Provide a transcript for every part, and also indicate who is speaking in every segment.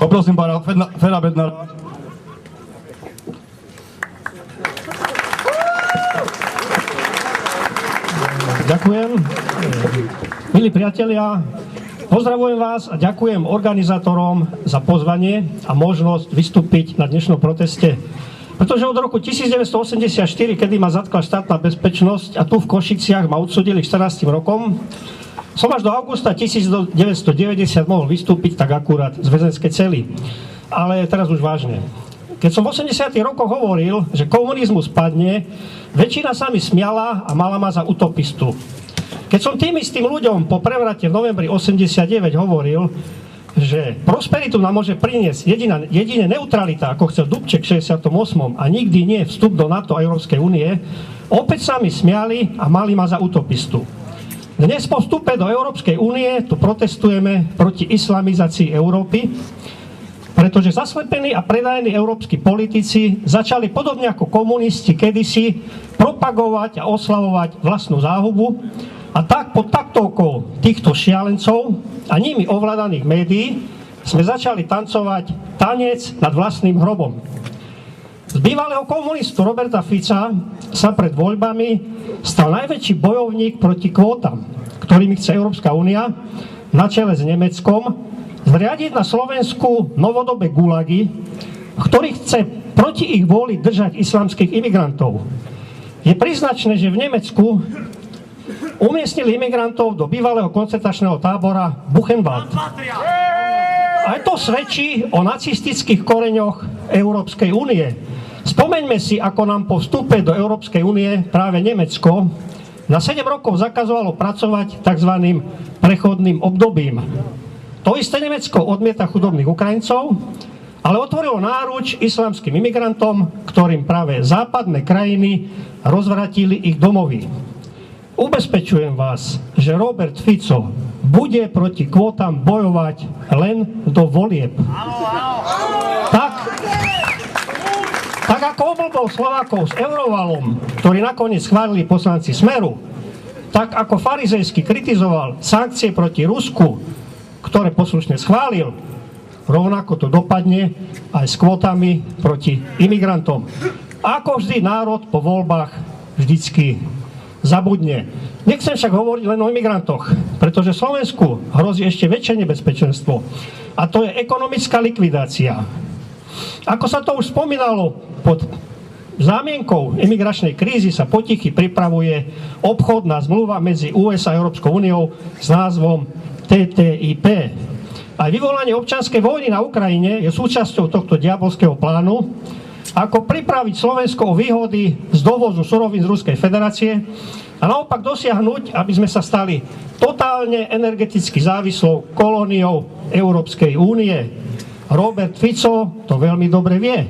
Speaker 1: Poprosím pána Fera Bednára.
Speaker 2: Ďakujem. Milí priatelia, pozdravujem vás a ďakujem organizátorom za pozvanie a možnosť vystúpiť na dnešnom proteste. Pretože od roku 1984, kedy ma zatkla štátna bezpečnosť a tu v Košiciach ma odsúdili k 14 rokom, som až do augusta 1990 mohol vystúpiť tak akurát z väzenskej cely. Ale teraz už vážne. Keď som v 80. rokoch hovoril, že komunizmus padne, väčšina sa mi smiala a mala ma za utopistu. Keď som tým istým ľuďom po prevrate v novembri 89 hovoril, že prosperitu nám môže priniesť jedine neutralita, ako chcel Dubček v 68. a nikdy nie vstup do NATO a Európskej únie, opäť sa mi smiali a mali ma za utopistu. Dnes po vstupe do Európskej únie tu protestujeme proti islamizácii Európy, pretože zaslepení a predajní európski politici začali podobne ako komunisti kedysi propagovať a oslavovať vlastnú záhubu a tak pod taktovkou týchto šialencov a nimi ovládaných médií sme začali tancovať tanec nad vlastným hrobom. Z bývalého komunistu Roberta Fica sa pred voľbami stal najväčší bojovník proti kvótam, ktorými chce Európska únia na čele s Nemeckom zriadiť na Slovensku novodobé gulagy, v ktorých chce proti ich vôli držať islamských imigrantov. Je príznačné, že v Nemecku umiestnili imigrantov do bývalého koncentračného tábora Buchenwald. Aj to svedčí o nacistických koreňoch Európskej únie. Spomeňme si, ako nám po vstupe do Európskej únie práve Nemecko na 7 rokov zakazovalo pracovať tzv. Prechodným obdobím. To isté Nemecko odmieta chudobných Ukrajincov, ale otvorilo náruč islamským imigrantom, ktorým práve západné krajiny rozvratili ich domovy. Ubezpečujem vás, že Robert Fico bude proti kvótam bojovať len do volieb. Tak ako obľúbol Slovákov s Eurovalom, ktorý nakoniec schválili poslanci Smeru, tak ako farizejsky kritizoval sankcie proti Rusku, ktoré poslušne schválil, rovnako to dopadne aj s kvótami proti imigrantom. Ako vždy národ po voľbách vždycky zabudne. Nechcem však hovoriť len o imigrantoch, pretože Slovensku hrozí ešte väčšie nebezpečenstvo. A to je ekonomická likvidácia. Ako sa to už spomínalo, pod zámienkou imigračnej krízy sa potichy pripravuje obchodná zmluva medzi USA a Európskou úniou s názvom TTIP. Aj vyvolanie občianskej vojny na Ukrajine je súčasťou tohto diabolského plánu, ako pripraviť Slovensko o výhody z dovozu surovín z Ruskej federácie a naopak dosiahnuť, aby sme sa stali totálne energeticky závislou kolóniou Európskej únie. Robert Fico to veľmi dobre vie,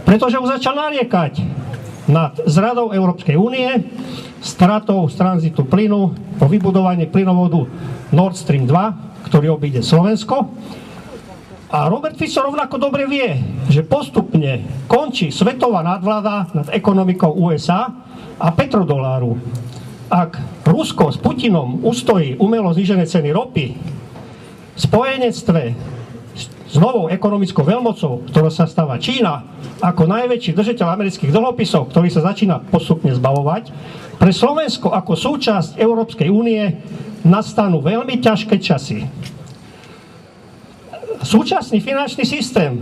Speaker 2: pretože už začal nariekať nad zradou Európskej únie, stratou z tranzitu plynu po vybudovaní plynovodu Nord Stream 2, ktorý obíde Slovensko. A Robert Fico rovnako dobre vie, že postupne končí svetová nadvláda nad ekonomikou USA a petrodoláru. Ak Rusko s Putinom ustojí umelo znížené ceny ropy, v spojenectve s novou ekonomickou veľmocou, ktorá sa stáva Čína, ako najväčší držiteľ amerických dlhopisov, ktorý sa začína postupne zbavovať, pre Slovensko ako súčasť Európskej únie nastanú veľmi ťažké časy. Súčasný finančný systém,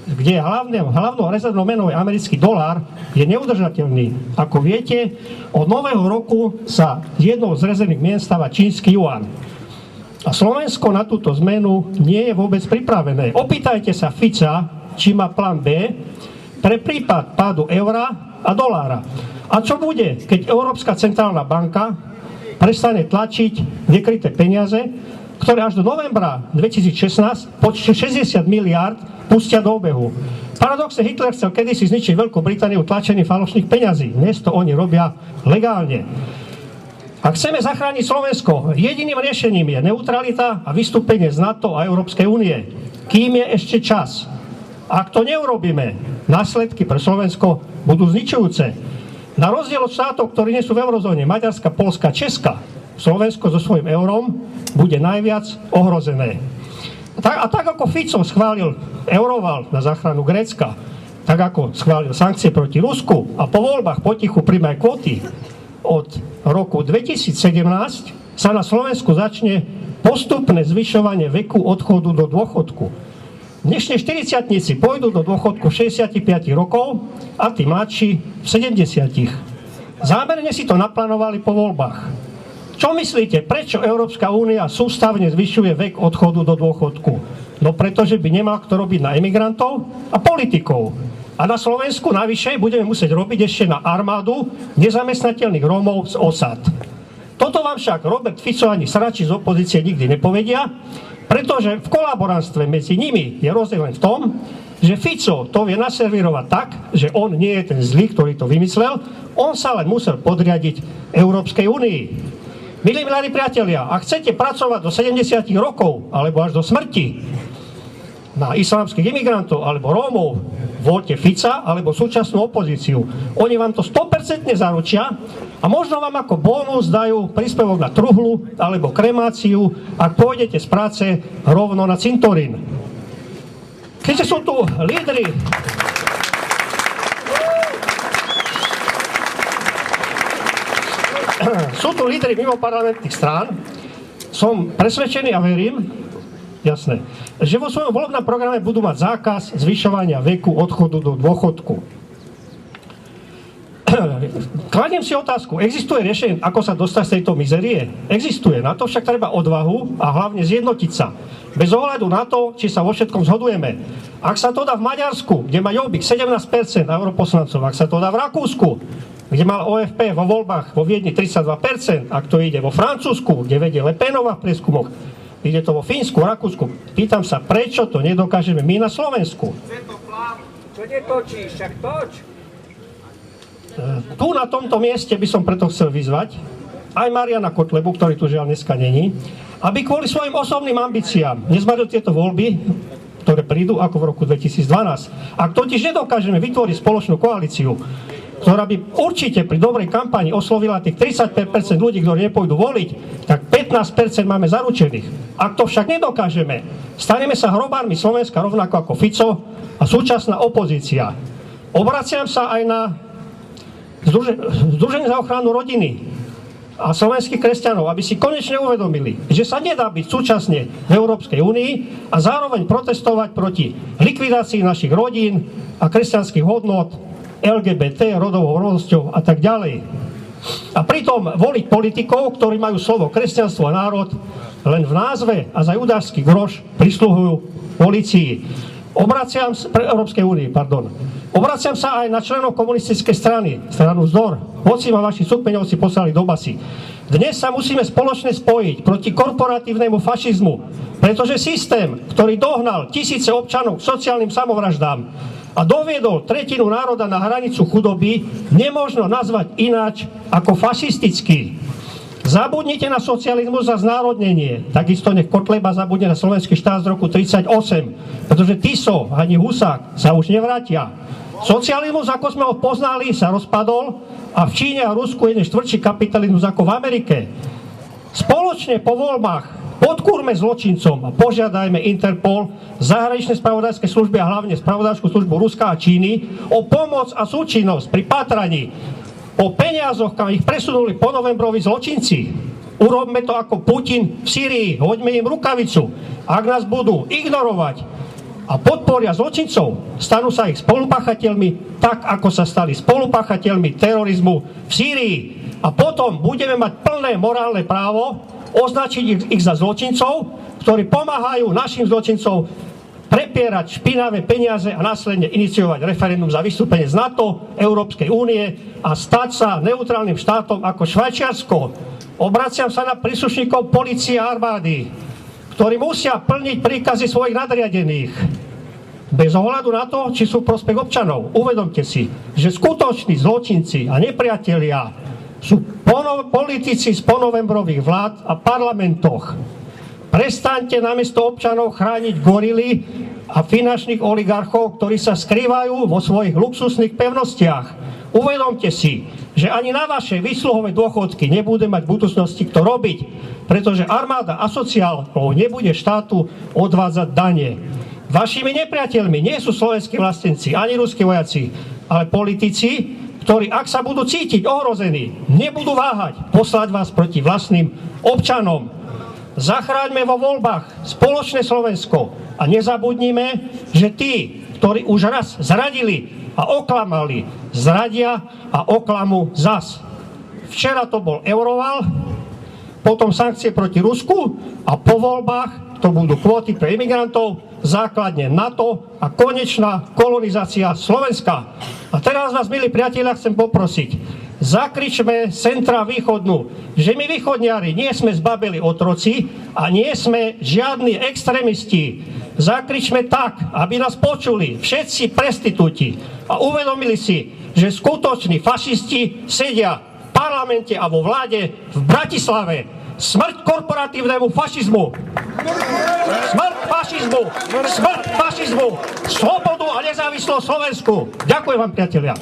Speaker 2: kde hlavnou rezervnou menou je americký dolár, je neudržateľný. Ako viete, od nového roku sa jednou z rezervných mien stáva čínsky juan. A Slovensko na túto zmenu nie je vôbec pripravené. Opýtajte sa Fica, či má plán B pre prípad pádu eura a dolára. A čo bude, keď Európska centrálna banka prestane tlačiť nekryté peniaze, ktoré až do novembra 2016 počte 60 miliárd pustia do obehu. Paradoxne Hitler chcel kedysi zničiť Veľkú Britániu tlačením falošných peňazí. Dnes to oni robia legálne. Ak chceme zachrániť Slovensko, jediným riešením je neutralita a vystúpenie z NATO a Európskej únie. Kým je ešte čas. Ak to neurobíme, následky pre Slovensko budú zničujúce. Na rozdiel od štátov, ktorí nie sú v eurozóne, Maďarska, Poľska, Česka, Slovensko so svojím eurom bude najviac ohrozené. A tak ako Fico schválil euroval na záchranu Grécka, tak ako schválil sankcie proti Rusku a po voľbách potichu príjme aj kvóty, od roku 2017 sa na Slovensku začne postupné zvyšovanie veku odchodu do dôchodku. Dnešní 40-tníci pôjdu do dôchodku 65 rokov a tí mladší v 70. Zámerne si to naplánovali po voľbách. Čo myslíte, prečo Európska únia sústavne zvyšuje vek odchodu do dôchodku? No pretože by nemal kto robiť na emigrantov a politikov. A na Slovensku navyše budeme musieť robiť ešte na armádu nezamestnateľných Rómov z osad. Toto vám však Robert Fico ani srači z opozície nikdy nepovedia, pretože v kolaborantstve medzi nimi je rozdiel len v tom, že Fico to vie naservírovať tak, že on nie je ten zlý, ktorý to vymyslel, on sa len musel podriadiť Európskej únii. Milí priatelia, ak chcete pracovať do 70 rokov alebo až do smrti na islamských imigrantov alebo Rómov, voľte Fica alebo súčasnú opozíciu. Oni vám to 100% zaručia a možno vám ako bonus dajú príspevok na truhlu alebo kremáciu, ak pôjdete z práce rovno na cintorín. Keďže sú tu lídri mimoparlamentných strán, som presvedčený a verím, jasné, že vo svojom volebnom programe budú mať zákaz zvyšovania veku odchodu do dôchodku. Kladiem si otázku, existuje riešenie, ako sa dostať z tejto mizerie? Existuje, na to však treba odvahu a hlavne zjednotiť sa. Bez ohľadu na to, či sa vo všetkom zhodujeme. Ak sa to dá v Maďarsku, kde má Jobbik 17% europoslancov, ak sa to dá v Rakúsku, kde mal OFP vo voľbách vo Viedni 32%, ak to ide vo Francúzsku, kde vedie Le Penová v prieskumoch, ide to vo Fínsku, Rakúsku. Pýtam sa, prečo to nedokážeme my na Slovensku?
Speaker 3: Čo netočíš, však toč.
Speaker 2: Tu na tomto mieste by som preto chcel vyzvať aj Mariana Kotlebu, ktorý tu žiaľ dneska není, aby kvôli svojim osobným ambíciám nezmaril tieto voľby, ktoré prídu ako v roku 2012. Ak totiž nedokážeme vytvoriť spoločnú koalíciu, ktorá by určite pri dobrej kampani oslovila tých 35% ľudí, ktorí nepôjdu voliť, tak 15% máme zaručených. Ak to však nedokážeme, staneme sa hrobármi Slovenska rovnako ako Fico a súčasná opozícia. Obraciam sa aj na Združenie za ochranu rodiny a slovenských kresťanov, aby si konečne uvedomili, že sa nedá byť súčasne v Európskej únii a zároveň protestovať proti likvidácii našich rodín a kresťanských hodnôt, LGBT, rodovou rovnosťou a tak ďalej. A pritom voliť politikov, ktorí majú slovo kresťanstvo a národ len v názve a za judášsky groš prisluhujú polícii. Obraciam sa aj na členov komunistickej strany, stranu Vzdor, hoci ma vaši súkmeňovci poslali do basy. Dnes sa musíme spoločne spojiť proti korporatívnemu fašizmu, pretože systém, ktorý dohnal tisíce občanov k sociálnym samovraždám a doviedol tretinu národa na hranicu chudoby, nemožno nazvať ináč ako fašistický. Zabudnite na socializmus a znárodnenie. Takisto nech Kotleba zabudne na slovenský štát z roku 1938, pretože Tiso ani Husák sa už nevrátia. Socializmus, ako sme ho poznali, sa rozpadol a v Číne a Rusku je tvrdší kapitalizmus ako v Amerike. Spoločne po voľbách podkúrme zločincom a požiadajme Interpol, zahraničné spravodajské služby a hlavne spravodajskú službu Ruska a Číny o pomoc a súčinnosť pri pátraní o peniazoch, kam ich presunuli po novembrovi zločinci. Urobme to ako Putin v Sýrii, hoďme im rukavicu. Ak nás budú ignorovať a podporia zločincov, stanú sa ich spolupáchateľmi, tak ako sa stali spolupáchateľmi terorizmu v Sýrii. A potom budeme mať plné morálne právo označiť ich za zločincov, ktorí pomáhajú našim zločincom prepierať špinavé peniaze a následne iniciovať referendum za vystúpenie z NATO, Európskej únie a stať sa neutrálnym štátom ako Švajčiarsko. Obraciam sa na príslušníkov polície a armády, ktorí musia plniť príkazy svojich nadriadených. Bez ohľadu na to, či sú prospech občanov. Uvedomte si, že skutoční zločinci a nepriatelia sú politici z ponovembrových vlád a parlamentoch. Prestaňte namiesto občanov chrániť gorily a finančných oligarchov, ktorí sa skrývajú vo svojich luxusných pevnostiach. Uvedomte si, že ani na vaše výsluhové dôchodky nebude mať v budúcnosti kto robiť, pretože armáda asociálov nebude štátu odvádzať dane. Vašimi nepriateľmi nie sú slovenskí vlastenci, ani ruskí vojaci, ale politici, ktorí, ak sa budú cítiť ohrození, nebudú váhať poslať vás proti vlastným občanom. Zachráňme vo voľbách spoločné Slovensko a nezabudnime, že tí, ktorí už raz zradili a oklamali, zradia a oklamú zas. Včera to bol Euroval, potom sankcie proti Rusku a po voľbách to budú kvóty pre imigrantov, základne NATO a konečná kolonizácia Slovenska. A teraz vás, milí priatelia, chcem poprosiť, zakričme centra východnú, že my východniari nie sme zbabeli otroci a nie sme žiadni extrémisti. Zakričme tak, aby nás počuli všetci prestitúti a uvedomili si, že skutoční fašisti sedia v parlamente a vo vláde v Bratislave. Smrť korporatívnemu fašizmu! Smrť fašizmu! Smrť fašizmu! Slobodu a nezávislosť Slovensku! Ďakujem vám, priatelia.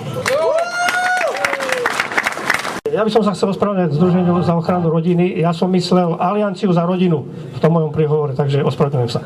Speaker 2: Ja by som sa chcel ospravedlniť Združeniu za ochranu rodiny. Ja som myslel Alianciu za rodinu v tom mojom príhovore, takže ospravedlňujem sa.